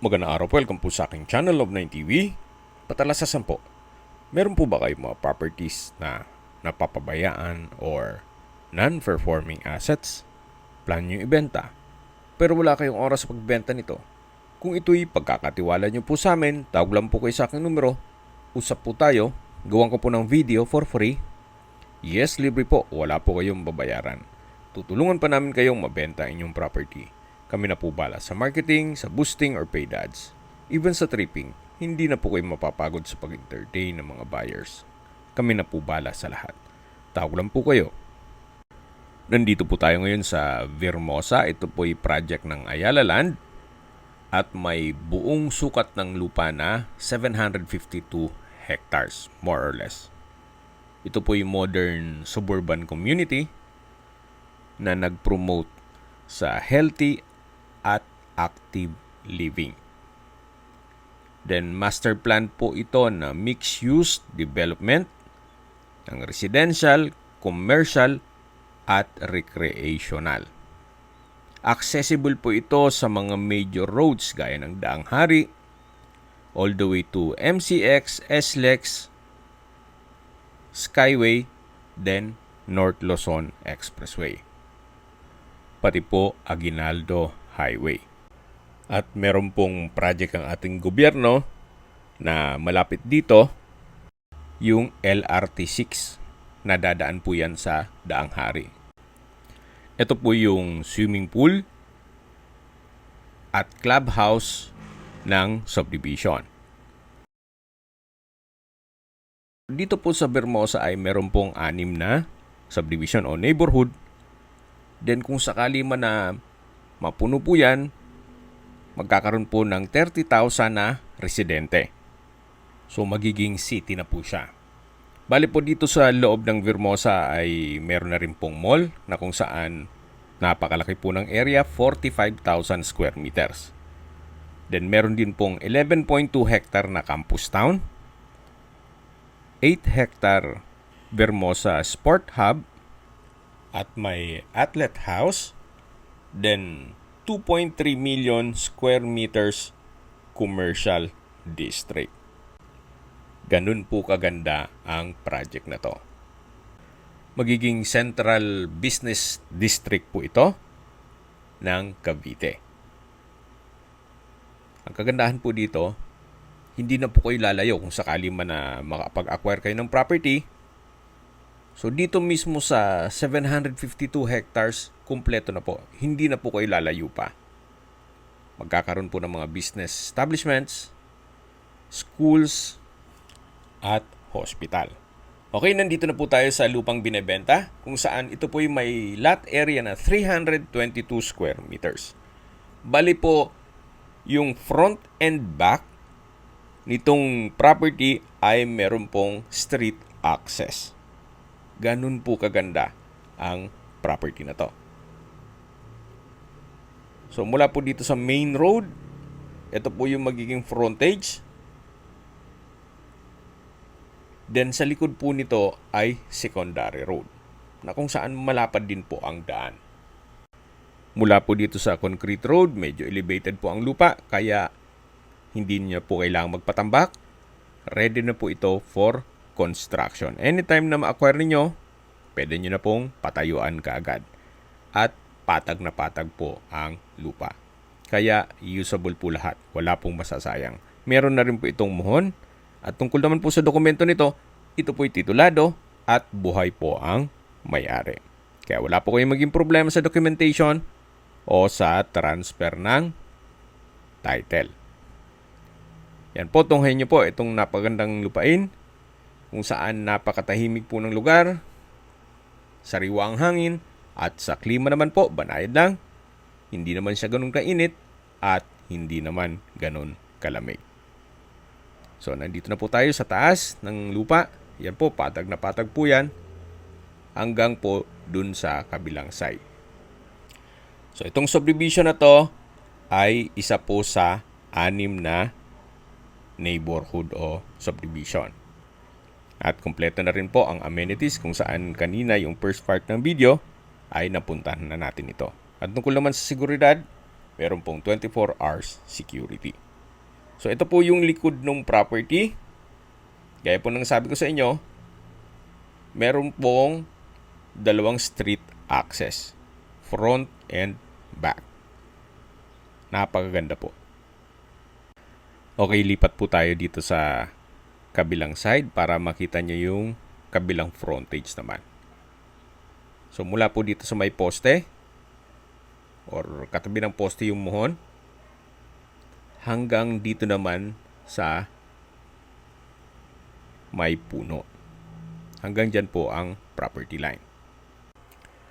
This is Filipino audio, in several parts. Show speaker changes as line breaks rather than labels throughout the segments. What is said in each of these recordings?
Magandang araw po, welcome po sa aking channel of 9TV. Patalasasan po, meron po ba kayong mga properties na napapabayaan or non-performing assets? Plan nyo ibenta, pero wala kayong oras sa pagbenta nito. Kung ito'y pagkakatiwala nyo po sa amin, tawag lang po kayo sa aking numero. Usap po tayo, gawan ko po ng video for free. Yes, libre po, wala po kayong babayaran. Tutulungan pa namin kayong mabenta inyong property. Kami na po bala sa marketing, sa boosting or paid ads. Even sa tripping, hindi na po kayo mapapagod sa pag-entertain ng mga buyers. Kami na po bala sa lahat. Tawag lang po kayo. Nandito po tayo ngayon sa Vermosa. Ito po ay project ng Ayala Land at may buong sukat ng lupa na 752 hectares, more or less. Ito po yung modern suburban community na nag-promote sa healthy at active living. Then master plan po ito na mixed-use development ng residential, commercial at recreational. Accessible po ito sa mga major roads gaya ng Daang Hari, all the way to MCX, SLEX, Skyway, then North Luzon Expressway. Pati po Aguinaldo Highway. At meron pong project ang ating gobyerno na malapit dito, yung LRT6 na dadaan po yan sa Daang Hari. Ito po yung swimming pool at clubhouse ng subdivision. Dito po sa Vermosa ay meron pong 6 na subdivision o neighborhood. Then kung sakali man na mapuno po yan, magkakaroon po ng 30,000 na residente. So magiging city na po siya. Bali po dito sa loob ng Vermosa ay meron na rin pong mall na kung saan napakalaki po ng area, 45,000 square meters. Then meron din pong 11.2 hectare na campus town, 8 hectare Vermosa Sport Hub, at may athlete house, then 2.3 million square meters commercial district. Ganun po kaganda ang project na to. Magiging central business district po ito ng Cavite. Ang kagandahan po dito, hindi na po kayo lalayo kung sakali man na makapag-acquire kayo ng property. So dito mismo sa 752 hectares, kumpleto na po. Hindi na po kayo lalayo pa. Magkakaroon po ng mga business establishments, schools, at hospital. Okay, nandito na po tayo sa lupang binebenta kung saan ito po yung may lot area na 322 square meters. Bali po, yung front and back nitong property ay meron pong street access. Ganun po kaganda ang property na to. So mula po dito sa main road, ito po yung magiging frontage. Then sa likod po nito ay secondary road na kung saan malapad din po ang daan. Mula po dito sa concrete road, medyo elevated po ang lupa kaya hindi niya po kailangang magpatambak. Ready na po ito for construction. Anytime na ma-acquire ninyo, pwede nyo na pong patayuan kaagad. At patag na patag po ang lupa. Kaya usable po lahat. Wala pong masasayang. Meron na rin po itong muhon. At tungkol naman po sa dokumento nito, ito po'y titulado at buhay po ang may-ari. Kaya wala po kayong maging problema sa documentation o sa transfer ng title. Yan po, tunghayin nyo po itong napagandang lupain kung saan napakatahimik po ng lugar, sariwa ang hangin, at sa klima naman po, banayad lang. Hindi naman siya ganun kainit at hindi naman ganun kalamig. So, nandito na po tayo sa taas ng lupa. Yan po, patag na patag po yan hanggang po dun sa kabilang side. So, itong subdivision na to ay isa po sa 6 na neighborhood o subdivision. At kumpleto na rin po ang amenities kung saan kanina yung first part ng video ay napuntahan na natin ito. At tungkol naman sa seguridad, meron pong 24 hours security. So ito po yung likod ng property. Gaya po ng sabi ko sa inyo, meron pong dalawang street access, front and back. Napakaganda po. Okay, lipat po tayo dito sa kabilang side para makita nyo yung kabilang frontage naman. So mula po dito sa may poste or katabi ng poste yung muhon hanggang dito naman sa may puno. Hanggang dyan po ang property line.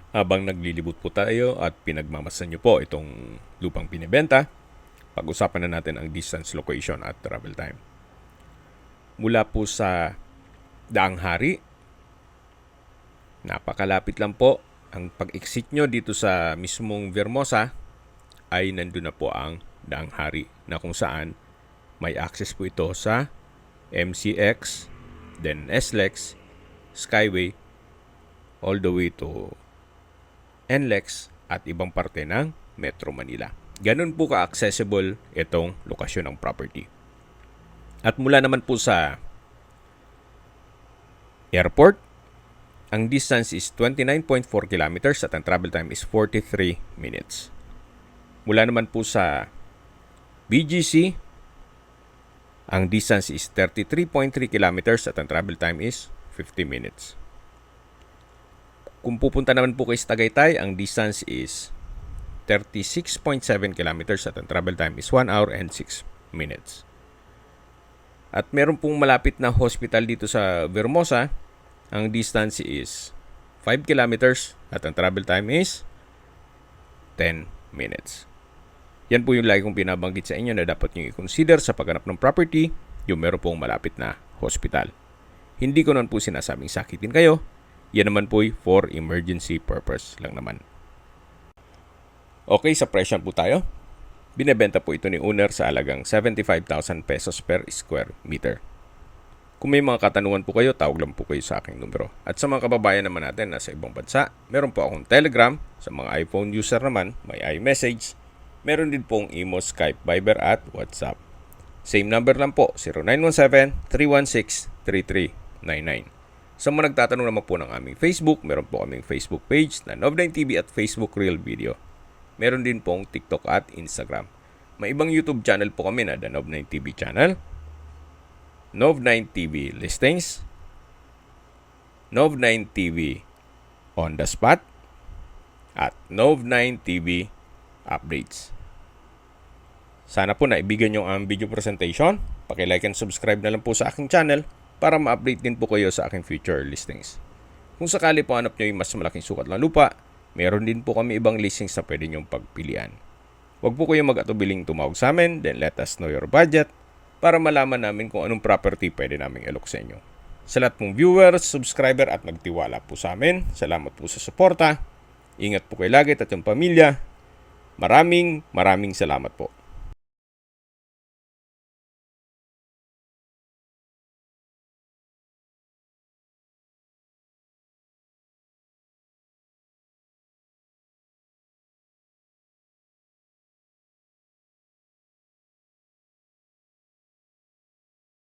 Habang naglilibot po tayo at pinagmamasan nyo po itong lupang binibenta, pag-usapan na natin ang distance, location at travel time. Mula po sa Daang Hari, napakalapit lang po. Ang pag-exit nyo dito sa mismong Vermosa ay nandun na po ang Daang Hari na kung saan may access po ito sa MCX, then SLEX, Skyway, all the way to NLEX at ibang parte ng Metro Manila. Ganun po ka-accessible itong lokasyon ng property. At mula naman po sa airport, ang distance is 29.4 kilometers at ang travel time is 43 minutes. Mula naman po sa BGC, ang distance is 33.3 kilometers at ang travel time is 50 minutes. Kung pupunta naman po kayo sa Tagaytay, ang distance is 36.7 kilometers at ang travel time is 1 hour and 6 minutes. At meron pong malapit na hospital dito sa Vermosa. Ang distance is 5 kilometers at ang travel time is 10 minutes. Yan po yung lagi kong pinabanggit sa inyo na dapat nyo i-consider sa paghanap ng property, yung meron pong malapit na hospital. Hindi ko naman po sinasabing sakitin kayo. Yan naman po for emergency purpose lang naman. Okay, sa presyon po tayo. Binebenta po ito ni owner sa halagang 75,000 pesos per square meter. Kung may mga katanungan po kayo, tawag lang po kayo sa aking numero. At sa mga kababayan naman natin na sa ibang bansa, meron po akong Telegram. Sa mga iPhone user naman, may iMessage. Meron din pong Imo, Skype, Viber at WhatsApp. Same number lang po, 0917-316-3399. Sa mga nagtatanong naman po ng aming Facebook, meron po kaming Facebook page na Nov9TV at Facebook Real Video. Meron din pong TikTok at Instagram. May ibang YouTube channel po kami na The Nov9TV channel, Nov9TV Listings, Nov9TV On The Spot, at Nov9TV Updates. Sana po naibigan nyo ang video presentation. Paki-like and subscribe na lang po sa aking channel para ma-update din po kayo sa aking future listings. Kung sakali po hanap nyo yung mas malaking sukat ng lupa, meron din po kami ibang listings na pwede nyong pagpilian. Huwag po kayong mag-atubiling tumawag sa amin, then let us know your budget para malaman namin kung anong property pwede naming ilok sa inyo. Sa lahat pong viewers, subscriber at nagtiwala po sa amin, salamat po sa suporta. Ingat po kayo lagi at yung pamilya. Maraming salamat po.